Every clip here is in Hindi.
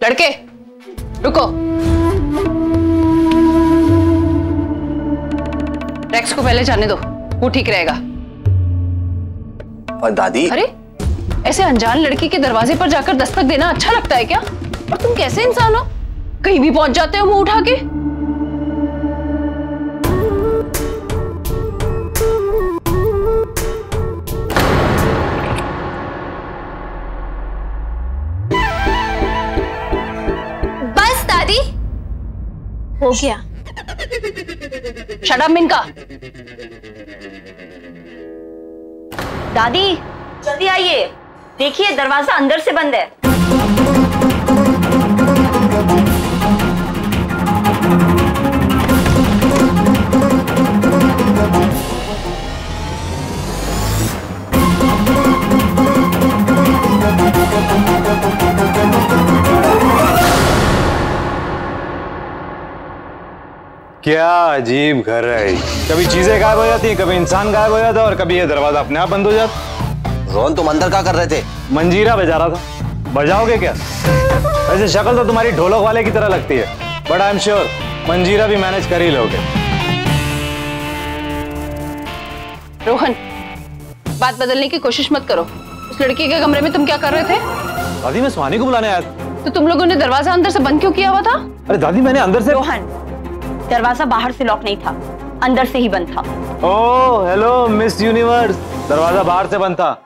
लड़के रुको। रेक्स को पहले जाने दो, वो ठीक रहेगा। और दादी? अरे ऐसे अनजान लड़की के दरवाजे पर जाकर दस्तक देना अच्छा लगता है क्या? और तुम कैसे इंसान हो, कहीं भी पहुंच जाते हो मुंह उठा के। बस दादी, हो गया। Shut up Minka. दादी जल्दी आइए, देखिए दरवाजा अंदर से बंद है। क्या अजीब घर है, कभी चीजें गायब हो जाती हैं, कभी इंसान गायब हो जाता है और कभी ये दरवाजा अपने आप बंद हो जाता। रोहन तुम अंदर क्या कर रहे थे? मंजीरा बजा रहा था। बजाओगे क्या? वैसे शक्ल तो तुम्हारी ढोलक वाले की तरह लगती है, बट आई एम श्योर मंजीरा भी मैनेज कर ही लोगे। रोहन, बात बदलने की कोशिश मत करो। उस लड़की के कमरे में तुम क्या कर रहे थे? दादी मैं सुहानी को बुलाने आया था। तो तुम लोगों ने दरवाजा अंदर से बंद क्यों किया हुआ था? अरे दादी मैंने अंदर से। रोहन, दरवाजा बाहर से लॉक नहीं था, अंदर से ही बंद था। ओह हेलो मिस यूनिवर्स, दरवाजा बाहर से बंद था।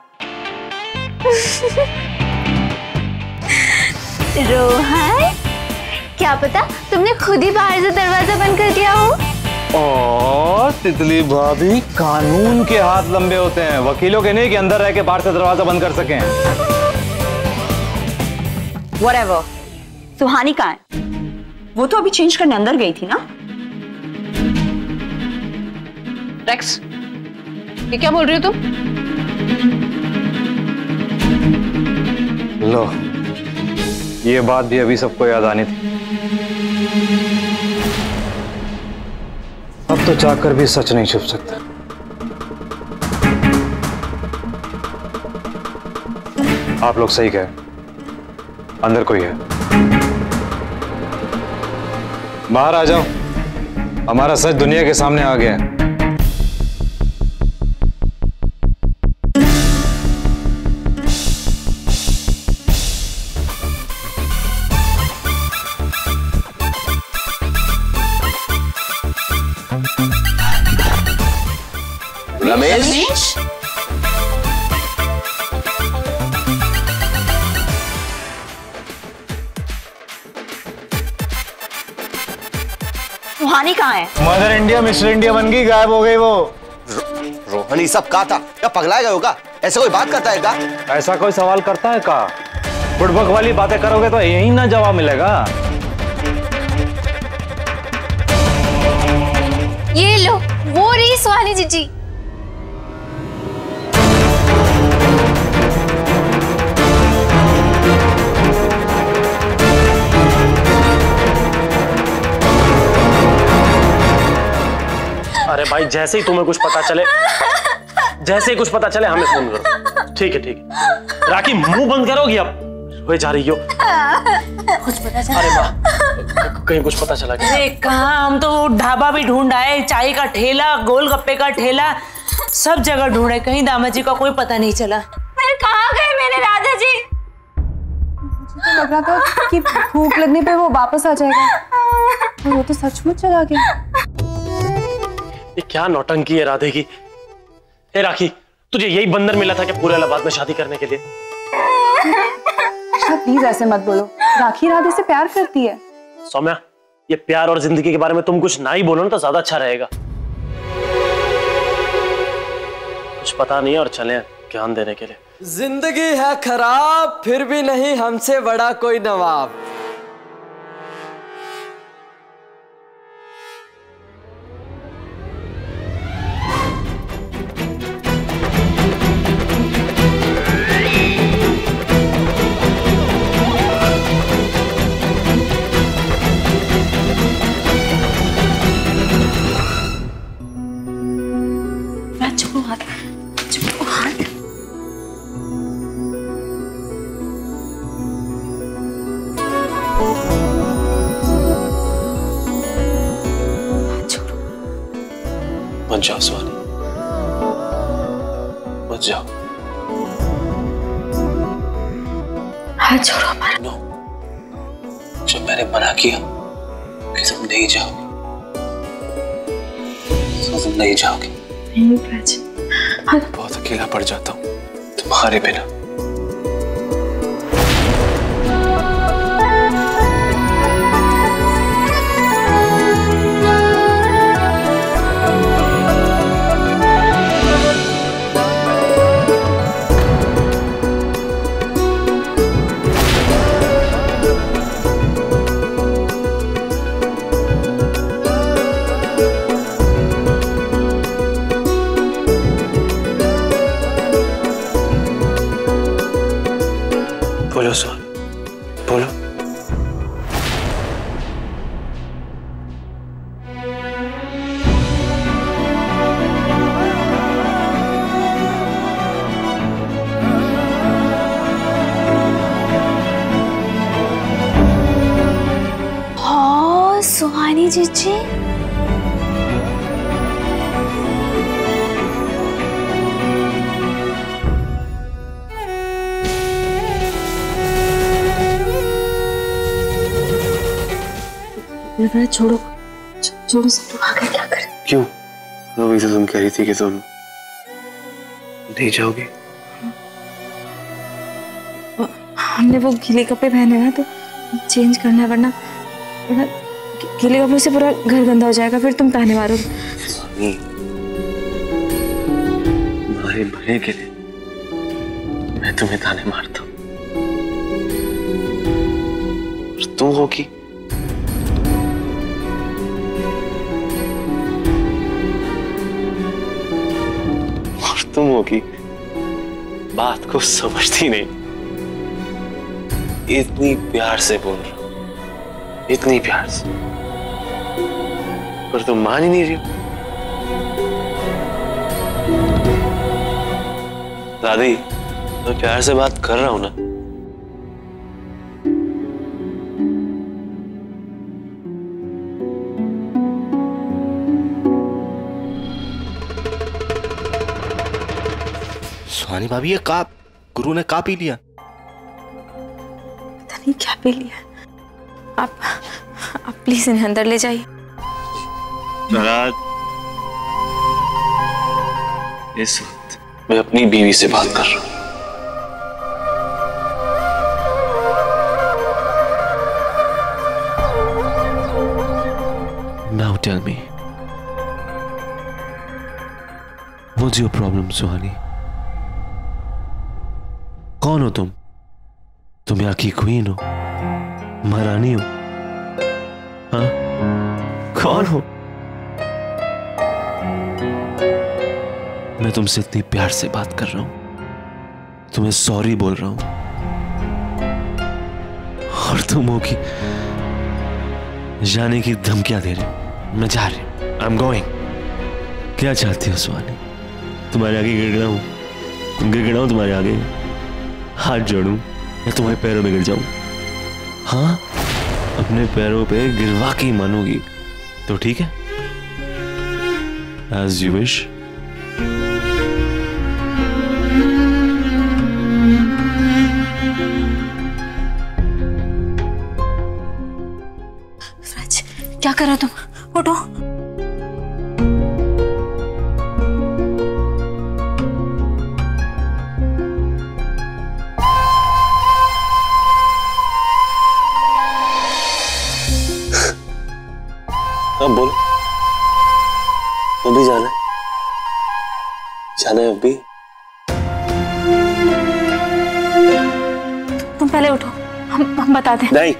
रोहन, क्या पता तुमने खुद ही बाहर से दरवाजा बंद कर दिया हो। और तितली भाभी, कानून के हाथ लंबे होते हैं, वकीलों के नहीं कि अंदर रह के बाहर से दरवाजा बंद कर सकें। Whatever, सुहानी कहाँ है? वो तो अभी चेंज करने अंदर गई थी ना। रेक्स, ये क्या बोल रही हो तुम? लो, ये बात भी अभी सबको याद आनी थी। अब तो चाहकर भी सच नहीं छुप सकता। आप लोग सही कहे, अंदर कोई है। बाहर आ जाओ, हमारा सच दुनिया के सामने आ गया है। रमेश? सुहानी कहाँ है? मदर इंडिया मिस्टर इंडिया बन गई, गायब हो गई वो। रोहन ये सब कहा था क्या? पगलाए गए होगा? ऐसे कोई बात करता है क्या? ऐसा कोई सवाल करता है का? बुड़बक वाली बातें करोगे तो यही ना जवाब मिलेगा। ये लो, वो रही सुहानी जीजी। अरे भाई जैसे ही तुम्हें कुछ पता चले, जैसे ही कुछ पता चले हमें फोन करो। ठीक है ठीक है। राखी मुंह बंद करोगी अब? रोए जा रही हो? कुछ पता चला? अरे वाह, कहीं कुछ पता चला क्या? अरे कहाँ, हम तो ढाबा भी ढूंढ आए, चाय का ठेला, गोलगप्पे का ठेला, सब जगह ढूंढे, कहीं दामाद जी का कोई पता नहीं चला। फिर कहाँ गए मेरे राजा जी? मुझे तो लग रहा था कि भूख लगने पे वो वापस आ जाएगा, और वो तो सचमुच चला गया। ये क्या नौटंकी है राधे की। ए राखी, तुझे यही बंदर मिला था क्या पूरे इलाहाबाद में शादी करने के लिए? प्लीज ऐसे मत बोलो, राखी राधे से प्यार करती है। सौम्या, ये प्यार और जिंदगी के बारे में तुम कुछ ना ही बोलो ना तो ज्यादा अच्छा रहेगा। कुछ पता नहीं है और चले ज्ञान देने के लिए। जिंदगी है खराब, फिर भी नहीं हमसे बड़ा कोई नवाब। मत जाओ सुहानी, मत जाओ। हाथ छोड़ो हमारा। नो, जब मैंने मना किया कि तुम नहीं जाओगे तो तुम नहीं जाओगे। नहीं प्राची, बहुत अकेला पड़ जाता हूँ तुम्हारे बिना। बोलो सुहानी, बोलो। हाँ सुहानी जीजी, छोड़ो छोड़ो, सब लोग आगे क्या करें? क्यों? अभी तो तुम कह रही थी कि तुम नहीं जाओगी। हमने वो गीले कपड़े पहने ना, तो चेंज करना है, वरना गीले कपड़ों से पूरा घर गंदा हो जाएगा, फिर तुम ताने मारोगे। तुम्हारे भले के लिए मैं तुम्हें ताने मारता हूँ, और तुम होगी तुम होगी बात को समझती नहीं। इतनी प्यार से बोल रहा हूं, इतनी प्यार से, पर तुम मान ही नहीं रही हो। दादी, मैं प्यार से बात कर रहा हूं ना। सुहानी भाभी, ये का गुरु ने का पी लिया? पता नहीं क्या पी लिया। आप प्लीज इन्हें अंदर ले जाइए। इस वक्त मैं अपनी बीवी से बात कर रहा हूं। Now tell me, what's your problem, सुहानी? कौन हो तुम? तुम यहाँ की क्वीन हो, महारानी हो? हाँ, कौन हो? मैं तुमसे इतनी प्यार से बात कर रहा हूं, तुम्हें सॉरी बोल रहा हूं, और तुम हो कि जाने की धमकियां दे रहे हो। मैं जा रही हूं, आई एम गोइंग। क्या चाहती हो सुहानी? तुम्हारे आगे गिड़गिड़ाऊं? गिड़गिड़ाऊं तुम्हारे आगे? हाथ जोड़ूं या तुम्हारे पैरों में गिर जाऊं? हाँ, अपने पैरों पे गिरवा के मानोगी तो ठीक है, एज यू विश। क्या कर रहे हो तुम? उठो। अब बोलो, अभी जाना है? जाना है अभी? तुम पहले उठो, हम बताते हैं। नहीं,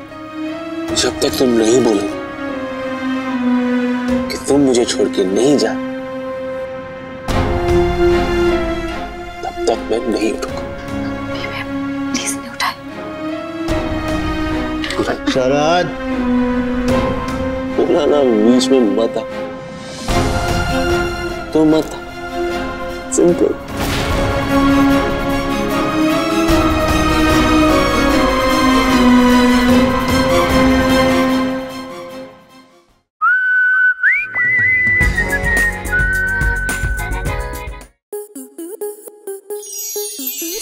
जब तक तुम नहीं बोलोगे कि तुम मुझे छोड़ के नहीं जा, तब तक मैं नहीं उठूंगा। प्लीज नहीं उठाए। शरद, बोला ना बीच में मत आ, तो मत आ, सिंपल।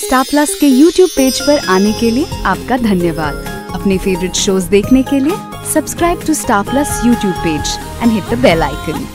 स्टार प्लस के YouTube पेज पर आने के लिए आपका धन्यवाद। अपने फेवरेट शोज देखने के लिए subscribe to Star Plus YouTube page and hit the bell icon.